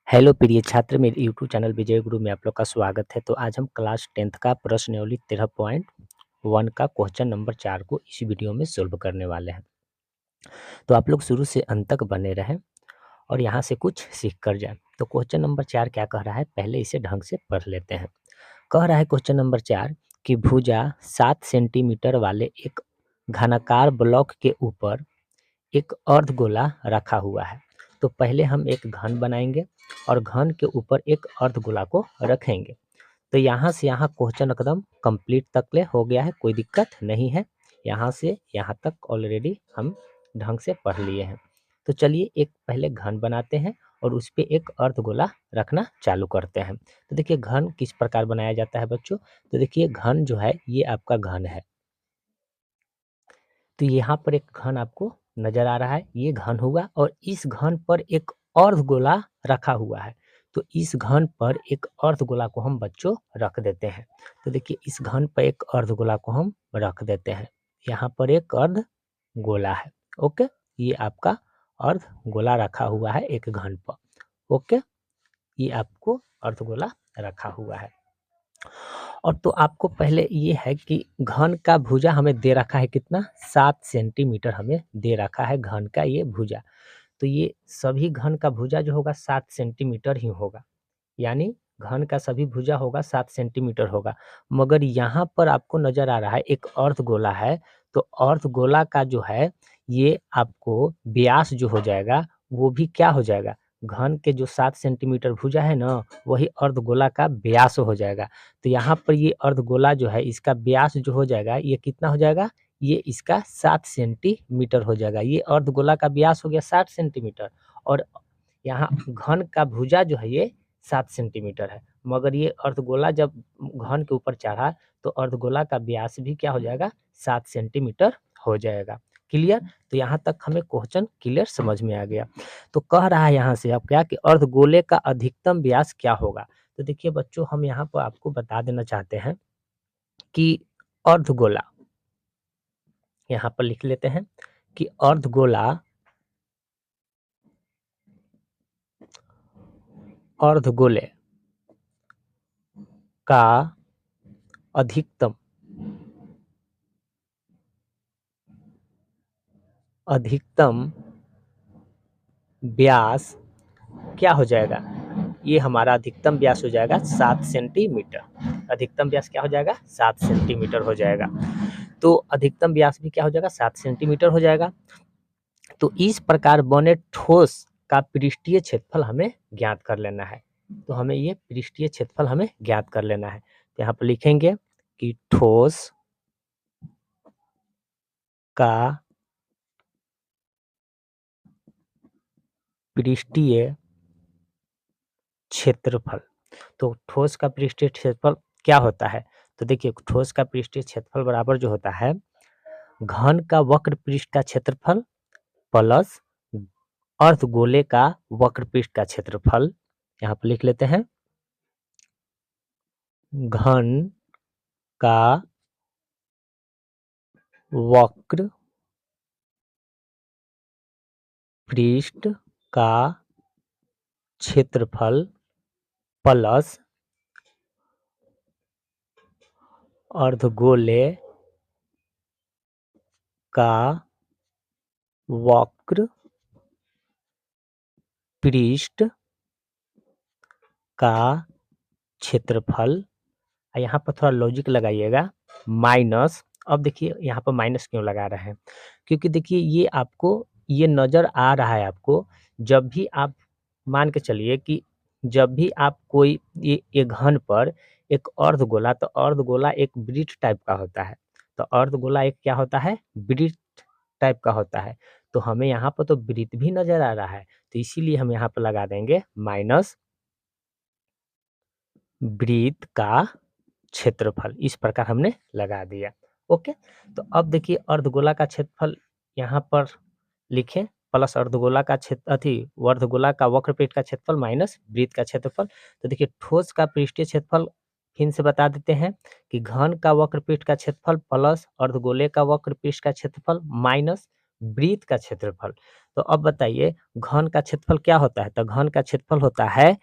Hello प्रिय छात्र, मेरे यूट्यूब चैनल विजय गुरु में आप लोग का स्वागत है। तो आज हम क्लास 10th का प्रश्नावली 13.1 का क्वेश्चन नंबर 4 को इस वीडियो में सोल्व करने वाले हैं। तो आप लोग शुरू से अंत तक बने रहें और यहाँ से कुछ सीख कर जाएं। तो क्वेश्चन नंबर 4 क्या कह रहा है, पहले इसे ढंग से पढ़ लेते हैं। कह रहा है क्वेश्चन नंबर 4 कि भुजा 7 सेंटीमीटर वाले एक घनाकार ब्लॉक के ऊपर एक अर्धगोला रखा हुआ है। तो पहले हम एक घन बनाएंगे और घन के ऊपर एक अर्धगोला को रखेंगे। तो यहाँ से यहाँ क्वेश्चन एकदम कंप्लीट तक ले हो गया है, कोई दिक्कत नहीं है। यहाँ से यहाँ तक ऑलरेडी हम ढंग से पढ़ लिए हैं। तो चलिए एक पहले घन बनाते हैं और उस पर एक अर्धगोला रखना चालू करते हैं। तो देखिए घन किस प्रकार बनाया जाता है बच्चों। तो देखिए घन जो है ये आपका घन है। तो यहाँ पर एक घन आपको नजर आ रहा है, ये घन हुआ और इस घन पर एक अर्धगोला रखा हुआ है। तो इस घन पर एक अर्धगोला को हम बच्चों रख देते हैं। तो देखिए इस घन पर एक अर्धगोला को हम रख देते हैं। यहाँ पर एक अर्धगोला है। ओके, ये आपका अर्धगोला रखा हुआ है एक घन पर। ओके, ये आपको अर्धगोला रखा हुआ है। और तो आपको पहले ये है कि घन का भुजा हमें दे रखा है कितना, 7 सेंटीमीटर हमें दे रखा है घन का ये भुजा। तो ये सभी घन का भुजा जो होगा 7 सेंटीमीटर ही होगा, यानी घन का सभी भुजा होगा 7 सेंटीमीटर होगा। मगर यहाँ पर आपको नजर आ रहा है एक अर्धगोला है। तो अर्धगोला का जो है ये आपको व्यास जो हो जाएगा वो भी क्या हो जाएगा, घन के जो 7 सेंटीमीटर भुजा है ना वही अर्धगोला का व्यास हो जाएगा। तो यहाँ पर ये अर्धगोला जो है इसका व्यास जो हो जाएगा ये कितना हो जाएगा, ये इसका 7 सेंटीमीटर हो जाएगा। ये अर्धगोला का व्यास हो गया 60 सेंटीमीटर और यहाँ घन का भुजा जो है ये 7 सेंटीमीटर है। मगर ये अर्धगोला जब घन के ऊपर चढ़ा तो अर्धगोला का व्यास भी क्या हो जाएगा, 7 सेंटीमीटर हो जाएगा। क्लियर। तो यहाँ तक हमें क्वेश्चन क्लियर समझ में आ गया। तो कह रहा है यहाँ से अब क्या कि अर्धगोले का अधिकतम व्यास क्या होगा। तो देखिए बच्चों हम यहाँ पर आपको बता देना चाहते हैं कि अर्धगोला, यहाँ पर लिख लेते हैं कि अर्धगोले का अधिकतम व्यास क्या हो जाएगा, ये हमारा अधिकतम व्यास हो जाएगा 7 सेंटीमीटर। अधिकतम व्यास क्या हो जाएगा, 7 सेंटीमीटर हो जाएगा। तो अधिकतम व्यास भी क्या हो जाएगा, 7 सेंटीमीटर हो जाएगा। तो इस प्रकार बने ठोस का पृष्ठीय क्षेत्रफल हमें ज्ञात कर लेना है। तो हमें ये पृष्ठीय क्षेत्रफल हमें ज्ञात कर लेना है। तो यहाँ पर लिखेंगे कि ठोस का पृष्ठीय क्षेत्रफल। तो ठोस का पृष्ठीय क्षेत्रफल क्या होता है, तो देखिए ठोस का पृष्ठीय क्षेत्रफल बराबर जो होता है घन का वक्र पृष्ठ का क्षेत्रफल प्लस अर्धगोले का वक्र पृष्ठ का क्षेत्रफल। यहाँ पर लिख लेते हैं घन का वक्र पृष्ठ का क्षेत्रफल प्लस अर्धगोले का वक्र पृष्ठ का क्षेत्रफल। यहाँ पर थोड़ा लॉजिक लगाइएगा, माइनस। अब देखिए यहाँ पर माइनस क्यों लगा रहे हैं, क्योंकि देखिए ये आपको ये नज़र आ रहा है आपको, जब भी आप मान के चलिए कि जब भी आप कोई ये घन पर एक अर्धगोला, तो अर्धगोला एक वृत्त टाइप का होता है। तो अर्धगोला एक क्या होता है, वृत्त टाइप का होता है। तो हमें यहाँ पर तो वृत्त भी नजर आ रहा है, तो इसीलिए हम यहाँ पर लगा देंगे माइनस वृत्त का क्षेत्रफल। इस प्रकार हमने लगा दिया। ओके, तो अब देखिए अर्धगोला का क्षेत्रफल यहाँ पर लिखें प्लस अर्धगोला का क्षेत्र अर्धगोला का वक्रपृष्ठ का क्षेत्रफल माइनस वृत्त का क्षेत्रफल। तो देखिए ठोस का पृष्ठीय क्षेत्रफल फिर से बता देते हैं कि घन का वक्रपृष्ठ का क्षेत्रफल प्लस अर्धगोले का वक्रपृष्ठ का क्षेत्रफल माइनस वृत्त का क्षेत्रफल। तो अब बताइए घन का क्षेत्रफल क्या होता है? तो घन का क्षेत्रफल होता है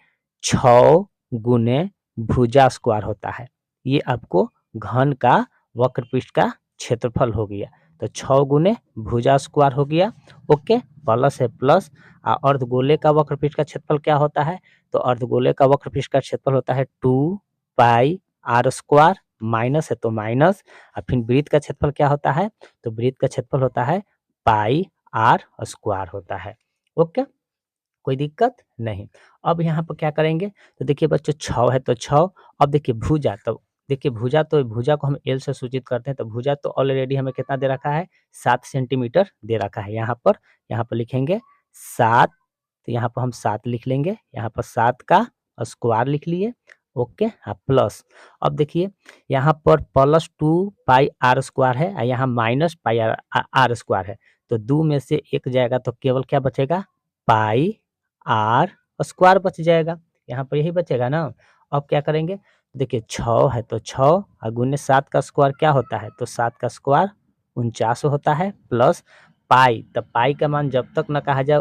6 गुने भुजा स्क्वायर होता है। ये आपको घन का वक्रपृष्ठ का क्षेत्रफल हो गया। तो 6 गुने भुजा स्क्वायर हो गया। ओके, प्लस है प्लस। अर्धगोले का वक्रपृष्ठ का क्षेत्रफल क्या होता है? तो अर्धगोले का वक्रपृष्ठ का क्षेत्रफल होता है 2 पाई आर स्क्वायर, माइनस है तो माइनस। और फिर वृत्त का क्षेत्रफल क्या होता है? तो वृत्त का क्षेत्रफल होता है पाई आर स्क्वायर होता है। ओके, कोई दिक्कत नहीं। अब यहाँ पर क्या करेंगे? तो देखिए बच्चों 6 है तो 6। अब देखिए भुजा, तो देखिए भुजा, तो भुजा को हम एल से सूचित करते हैं। तो भुजा तो ऑलरेडी हमें कितना दे रखा है? 7 सेंटीमीटर दे रखा है। यहाँ पर लिखेंगे 7। तो यहाँ पर हम 7 लिख लेंगे। यहाँ पर 7 का स्क्वायर लिख लिए। ओके, हाँ प्लस। अब देखिए यहाँ पर प्लस 2 पाई आर स्क्वायर है और यहाँ माइनस पाई आर स्क्वायर है। तो 2 में से 1 जाएगा तो केवल क्या बचेगा? पाई आर स्क्वायर बच जाएगा। यहाँ पर यही बचेगा ना। अब क्या करेंगे? देखिए 6 है तो 6 और गुने 7 का स्क्वायर क्या होता है? तो 7 का स्क्वायर 49 होता है, प्लस पाई। तब पाई का मान जब तक न कहा जाए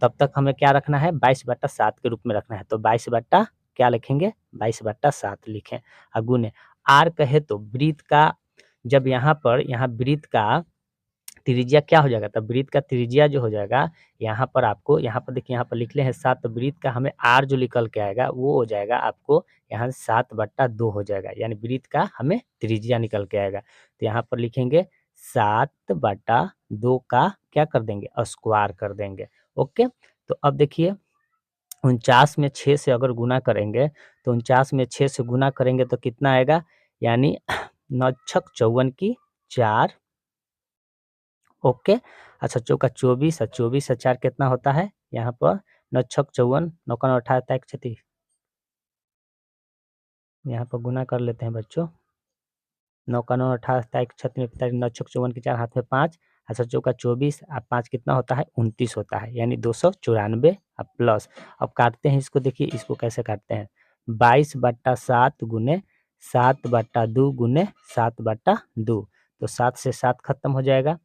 तब तक हमें क्या रखना है? 22/7 के रूप में रखना है। तो 22 बट्टा क्या लिखेंगे? 22/7 लिखें। और गुने आर कहे तो वृत्त का, जब यहाँ वृत्त का त्रिज्या क्या हो जाएगा? तब वृत्त का त्रिज्या जो हो जाएगा, यहाँ पर आपको, यहाँ पर देखिए यहाँ पर लिख ले हैं 7, तो वृत्त का हमें आर जो निकल के आएगा वो हो जाएगा आपको यहाँ 7/2 हो जाएगा। यानी वृत्त का हमें त्रिज्या निकल के आएगा। तो यहाँ पर लिखेंगे 7/2 का क्या कर देंगे? स्क्वायर कर देंगे। ओके, तो अब देखिए 49 में 6 से अगर गुना करेंगे तो 49 में 6 से गुना करेंगे तो कितना आएगा? यानी 9 छक 54 की 4। ओके, अच्छा चौका 24 और 24 और 4 कितना होता है? यहाँ पर 9 छक 54, 9 का 9 18 एक क्षति। यहाँ पर गुना कर लेते हैं बच्चों। 9 का 9 18 एक छत में 9 छक 54 की 4 हाथ में 5। अच्छा चौका 24 और 5 कितना होता है? 29 होता है। यानी 294 और प्लस। अब काटते हैं इसको, देखिए इसको कैसे काटते हैं? 22/7 गुने 7/2 गुने 7/2। तो 7 से 7 खत्म हो जाएगा।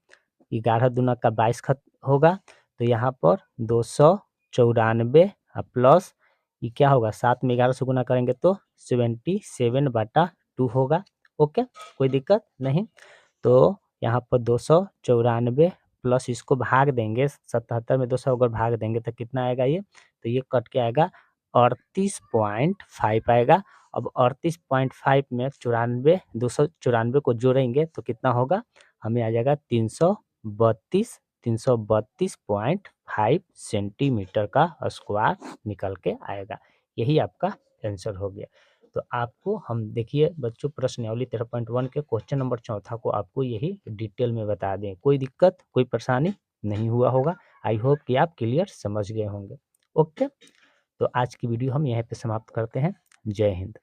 11 दूना का 22 होगा। तो यहाँ पर 294 प्लस ये क्या होगा? 7 में 11 से गुना करेंगे तो 77/2 होगा। ओके, कोई दिक्कत नहीं। तो यहाँ पर 294 प्लस इसको भाग देंगे 77 में 200 अगर भाग देंगे तो कितना आएगा ये? तो ये कट के आएगा 38.5 आएगा। अब 38.5 में 94 294 को जोड़ेंगे तो कितना होगा? हमें आ जाएगा 332.5 सेंटीमीटर का स्क्वायर निकल के आएगा। यही आपका आंसर हो गया। तो आपको हम देखिए बच्चों प्रश्नावली 13.1 के क्वेश्चन नंबर 4 को आपको यही डिटेल में बता दें। कोई दिक्कत, कोई परेशानी नहीं हुआ होगा। आई होप कि आप क्लियर समझ गए होंगे। ओके, तो आज की वीडियो हम यहीं पे समाप्त करते हैं। जय हिंद।